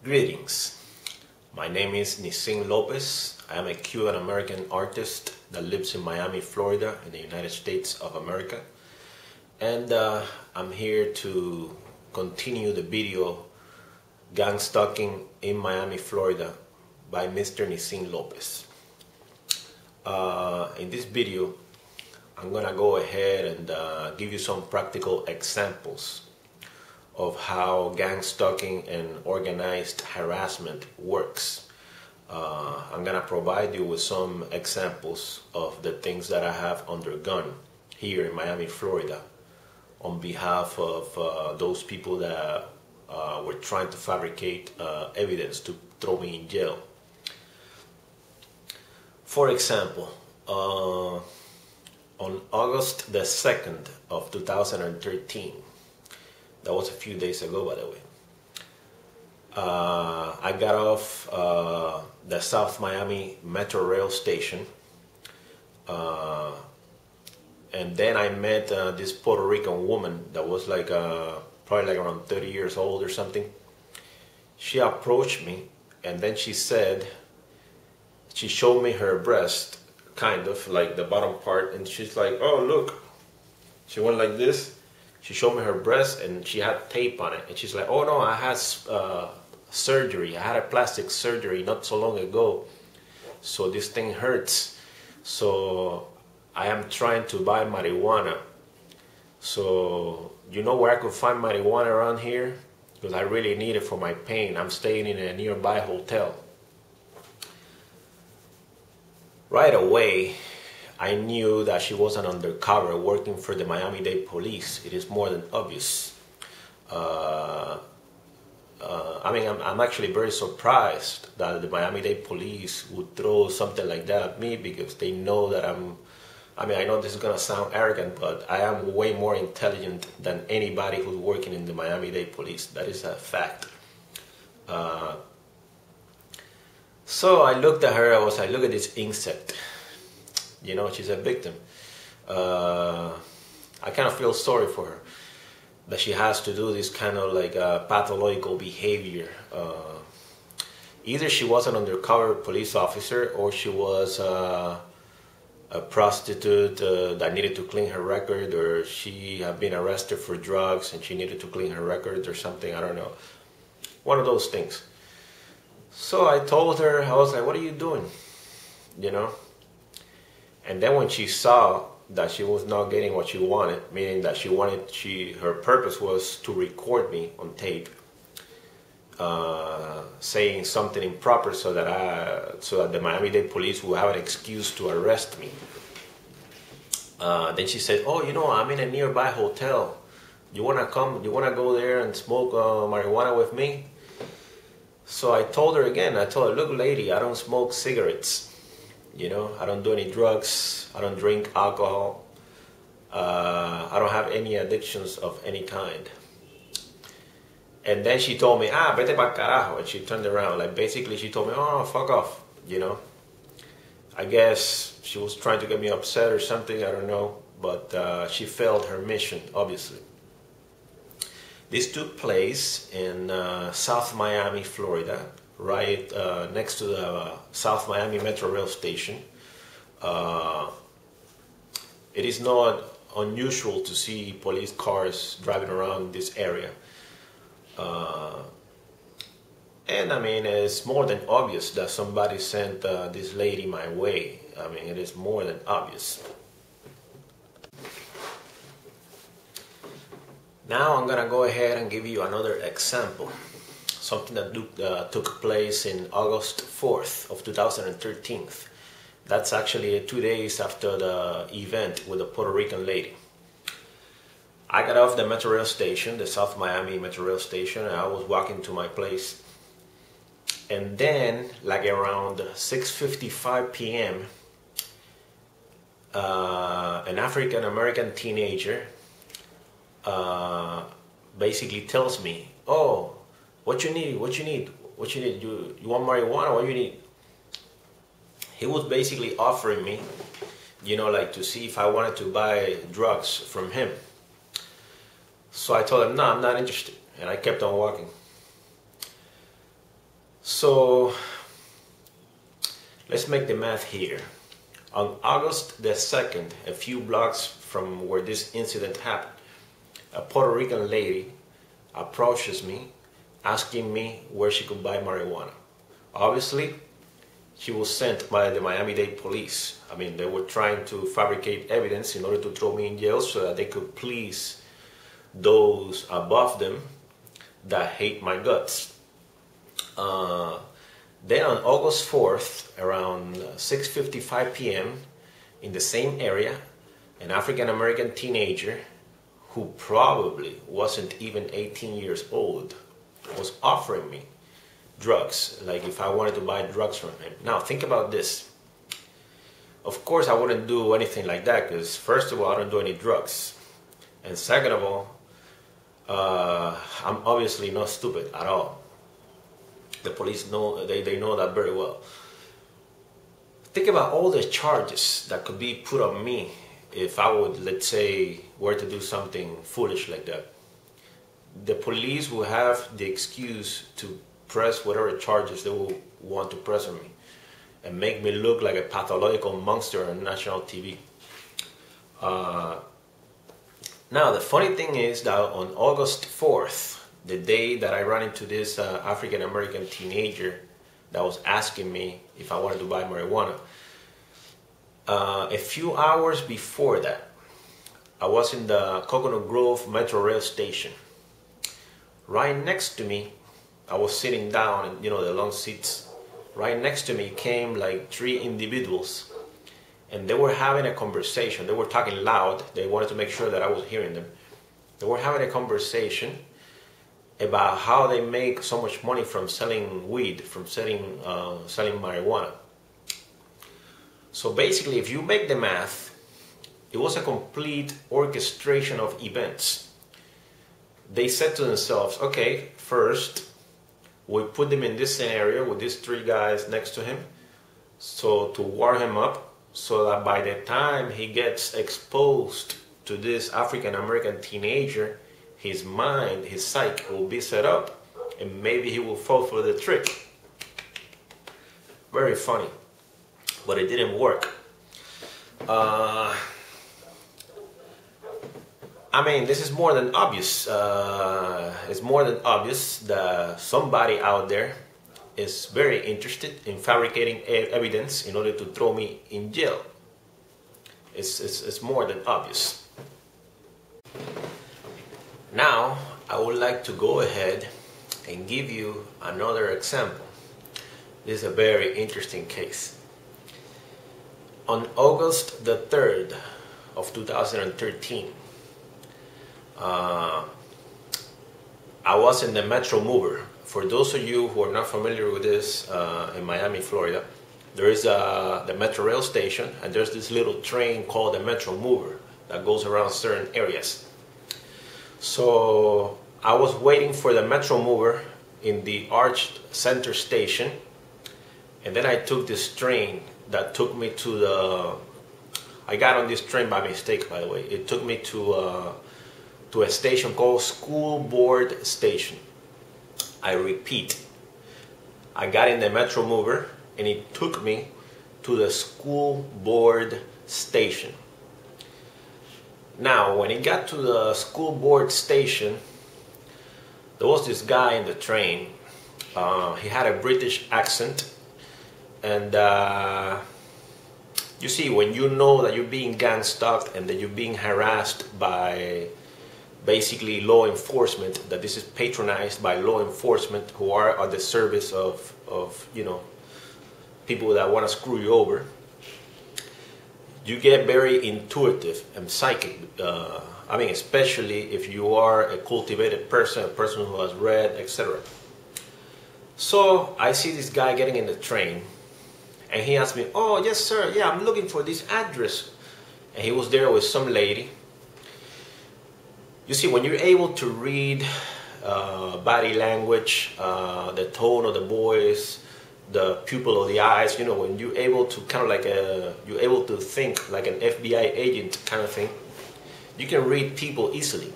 Greetings. My name is Nizin Lopez. I am a Cuban-American artist that lives in Miami, Florida, in the United States of America. And I'm here to continue the video Gang Stalking in Miami, Florida by Mr. Nizin Lopez. In this video, I'm gonna go ahead and give you some practical examples of how gang stalking and organized harassment works. I'm gonna provide you with some examples of the things that I have undergone here in Miami, Florida, on behalf of those people that were trying to fabricate evidence to throw me in jail. For example, on August the 2nd of 2013, that was a few days ago, by the way, I got off the South Miami Metro Rail station, and then I met this Puerto Rican woman that was like probably like around 30 years old or something. She approached me, and then she said, she showed me her breast, kind of like the bottom part, and she's like, "Oh, look." She went like this. She showed me her breast, and she had tape on it, and she's like, "Oh no, I had surgery. I had a plastic surgery not so long ago, so this thing hurts. So I am trying to buy marijuana. So you know where I could find marijuana around here? Because I really need it for my pain. I'm staying in a nearby hotel." Right away, I knew that she wasn't undercover working for the Miami-Dade police. It is more than obvious. I mean, I'm actually very surprised that the Miami-Dade police would throw something like that at me, because they know that I know this is gonna sound arrogant, but I am way more intelligent than anybody who's working in the Miami-Dade police. That is a fact. So I looked at her, I was like, look at this insect. You know, she's a victim. I kind of feel sorry for her, that she has to do this kind of like pathological behavior. Either she was an undercover police officer, or she was a prostitute that needed to clean her record, or she had been arrested for drugs and she needed to clean her records or something, I don't know. One of those things. So I told her, I was like, "What are you doing?" You know? And then when she saw that she was not getting what she wanted, meaning that her purpose was to record me on tape, saying something improper so that the Miami-Dade police will have an excuse to arrest me. Then she said, "Oh, you know, I'm in a nearby hotel. You wanna come? You wanna go there and smoke marijuana with me?" So I told her again. I told her, "Look, lady, I don't smoke cigarettes. You know, I don't do any drugs. I don't drink alcohol. I don't have any addictions of any kind." And then she told me, "Vete pa'l carajo." And she turned around. Like, basically, she told me, "Oh, fuck off." You know? I guess she was trying to get me upset or something. I don't know. But she failed her mission, obviously. This took place in South Miami, Florida, right next to the South Miami Metro Rail station. It is not unusual to see police cars driving around this area. And I mean, it's more than obvious that somebody sent this lady my way. I mean, it is more than obvious. Now I'm gonna go ahead and give you another example. Something that took place in August 4th of 2013. That's actually 2 days after the event with the Puerto Rican lady. I got off the Metro Rail station, the South Miami Metro Rail station, and I was walking to my place. And then, like around 6:55 p.m., an African-American teenager basically tells me, "Oh, what you need? What you need? What you need? You want marijuana? What you need?" He was basically offering me, you know, like to see if I wanted to buy drugs from him. So I told him, "No, I'm not interested," and I kept on walking. So let's make the math here. On August the 2nd, a few blocks from where this incident happened, a Puerto Rican lady approaches me asking me where she could buy marijuana. Obviously, she was sent by the Miami-Dade police. I mean, they were trying to fabricate evidence in order to throw me in jail so that they could please those above them that hate my guts. Then on August 4th, around 6:55 p.m., in the same area, an African-American teenager who probably wasn't even 18 years old was offering me drugs, like if I wanted to buy drugs from him. Now think about this. Of course I wouldn't do anything like that because first of all I don't do any drugs, and second of all I'm obviously not stupid at all. The police know, they know that very well. Think about all the charges that could be put on me if I would, let's say, were to do something foolish like that. The police will have the excuse to press whatever charges they will want to press on me and make me look like a pathological monster on national TV. Now the funny thing is that on August 4th, the day that I ran into this African-American teenager that was asking me if I wanted to buy marijuana, a few hours before that, I was in the Coconut Grove Metro Rail station. Right next to me, I was sitting down, and you know, the long seats. Right next to me came like 3 individuals, and they were having a conversation. They were talking loud. They wanted to make sure that I was hearing them. They were having a conversation about how they make so much money from selling weed, from selling marijuana. So basically, if you make the math, it was a complete orchestration of events. They said to themselves, okay, first, we put them in this scenario with these 3 guys next to him, so to warm him up, so that by the time he gets exposed to this African-American teenager, his mind, his psyche will be set up, and maybe he will fall for the trick. Very funny, but it didn't work. I mean, this is more than obvious. It's more than obvious that somebody out there is very interested in fabricating evidence in order to throw me in jail. It's more than obvious. Now, I would like to go ahead and give you another example. This is a very interesting case. On August the 3rd of 2013, I was in the Metro Mover. For those of you who are not familiar with this, in Miami, Florida, there is the Metro Rail station, and there's this little train called the Metro Mover that goes around certain areas. So I was waiting for the Metro Mover in the Arch Center station, and then I took this train that took me to the... I got on this train by mistake, by the way. It took me to a station called School Board Station. I repeat, I got in the Metro Mover and it took me to the School Board Station. Now, when it got to the School Board Station, there was this guy in the train. He had a British accent, and you see, when you know that you're being gang-stalked and that you're being harassed by basically law enforcement, that this is patronized by law enforcement who are at the service of you know, people that want to screw you over, you get very intuitive and psychic. I mean, especially if you are a cultivated person, a person who has read, etc. So I see this guy getting in the train, and he asked me, "Oh, yes, sir. Yeah, I'm looking for this address." And he was there with some lady. You see, when you're able to read body language, the tone of the voice, the pupil of the eyes, you know, when you're able to kind of like you're able to think like an FBI agent kind of thing, you can read people easily.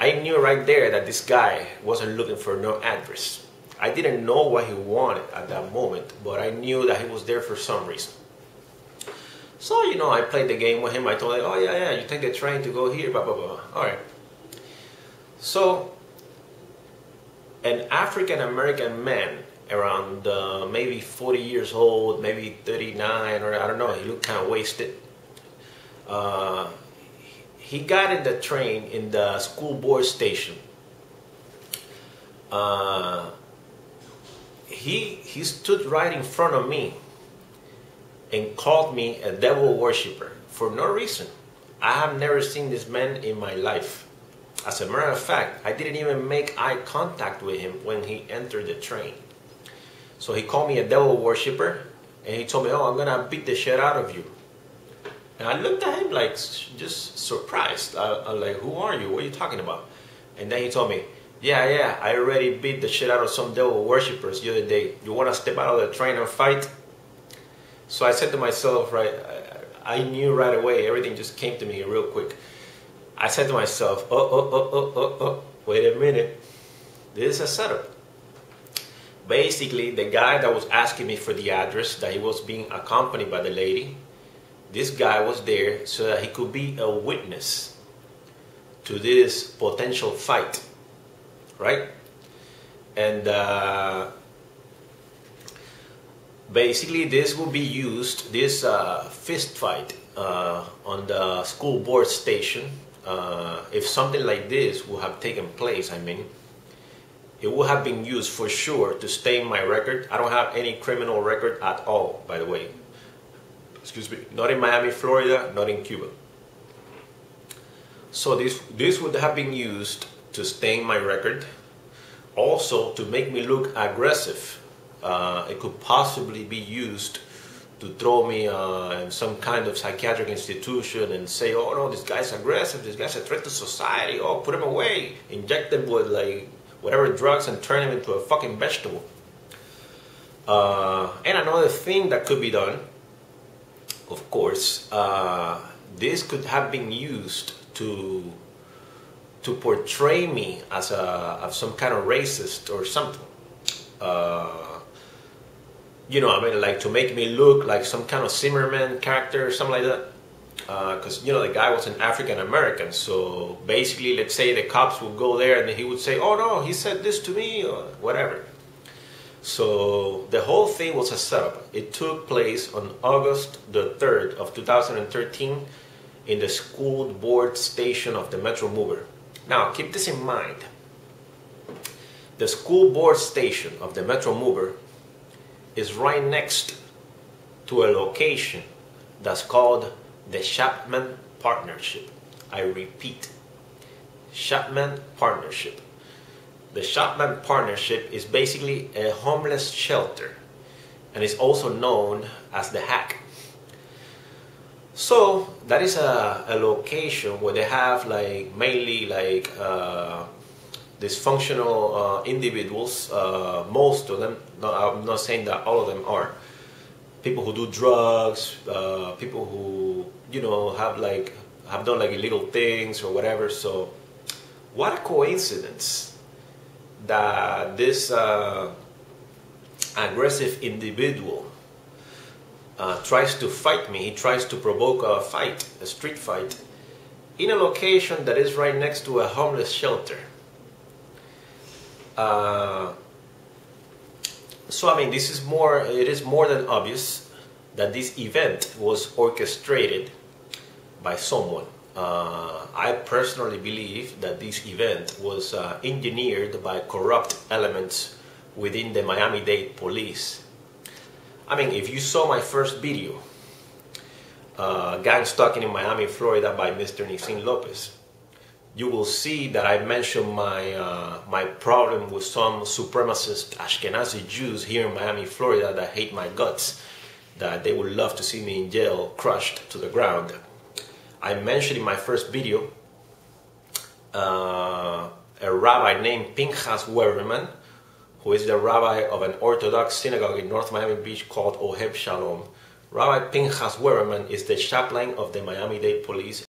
I knew right there that this guy wasn't looking for no address. I didn't know what he wanted at that moment, but I knew that he was there for some reason. So, you know, I played the game with him. I told him, oh yeah, you take the train to go here, blah, blah, blah. All right. So, an African-American man around maybe 40 years old, maybe 39, or I don't know, he looked kind of wasted. He got in the train in the school board station. He stood right in front of me and called me a devil worshiper for no reason. I have never seen this man in my life. As a matter of fact, I didn't even make eye contact with him when he entered the train. So he called me a devil worshiper, and he told me, oh, I'm gonna beat the shit out of you. And I looked at him like, just surprised. I'm like, who are you? What are you talking about? And then he told me, yeah, I already beat the shit out of some devil worshippers the other day. You wanna step out of the train and fight? So I said to myself, right, I knew right away, everything just came to me real quick. I said to myself, wait a minute, this is a setup. Basically, the guy that was asking me for the address, that he was being accompanied by the lady, this guy was there so that he could be a witness to this potential fight, right? And basically, this will be used, this fist fight on the school board station. If something like this would have taken place, I mean, it would have been used for sure to stain my record. I don't have any criminal record at all, by the way. Excuse me, not in Miami, Florida, not in Cuba. So this would have been used to stain my record, also to make me look aggressive. It could possibly be used to throw me in some kind of psychiatric institution and say, oh no, this guy's aggressive, this guy's a threat to society, oh, put him away, inject him with like whatever drugs and turn him into a fucking vegetable. And another thing that could be done, of course, this could have been used to portray me as some kind of racist or something. You know, I mean, like to make me look like some kind of Zimmerman character or something like that. Because, you know, the guy was an African American. So basically, let's say the cops would go there and he would say, oh no, he said this to me or whatever. So the whole thing was a setup. It took place on August the 3rd of 2013 in the school board station of the Metro Mover. Now, keep this in mind. The school board station of the Metro Mover is right next to a location that's called the Chapman Partnership. I repeat, Chapman Partnership. The Chapman Partnership is basically a homeless shelter and is also known as the Hack. So that is a location where they have like mainly like dysfunctional individuals. Most of them, no, I'm not saying that all of them are. People who do drugs, people who, you know, have done like illegal things or whatever. So what a coincidence that this aggressive individual tries to fight me. He tries to provoke a fight, a street fight, in a location that is right next to a homeless shelter. So I mean, it is more than obvious that this event was orchestrated by someone. I personally believe that this event was engineered by corrupt elements within the Miami-Dade police. I mean, if you saw my first video, Gang Stalking in Miami, Florida by Mr. Nizin Lopez, you will see that I mentioned my problem with some supremacist Ashkenazi Jews here in Miami, Florida that hate my guts, that they would love to see me in jail, crushed to the ground. I mentioned in my first video a rabbi named Pinchas Werman, who is the rabbi of an Orthodox synagogue in North Miami Beach called Oheb Shalom. Rabbi Pinchas Werman is the chaplain of the Miami-Dade police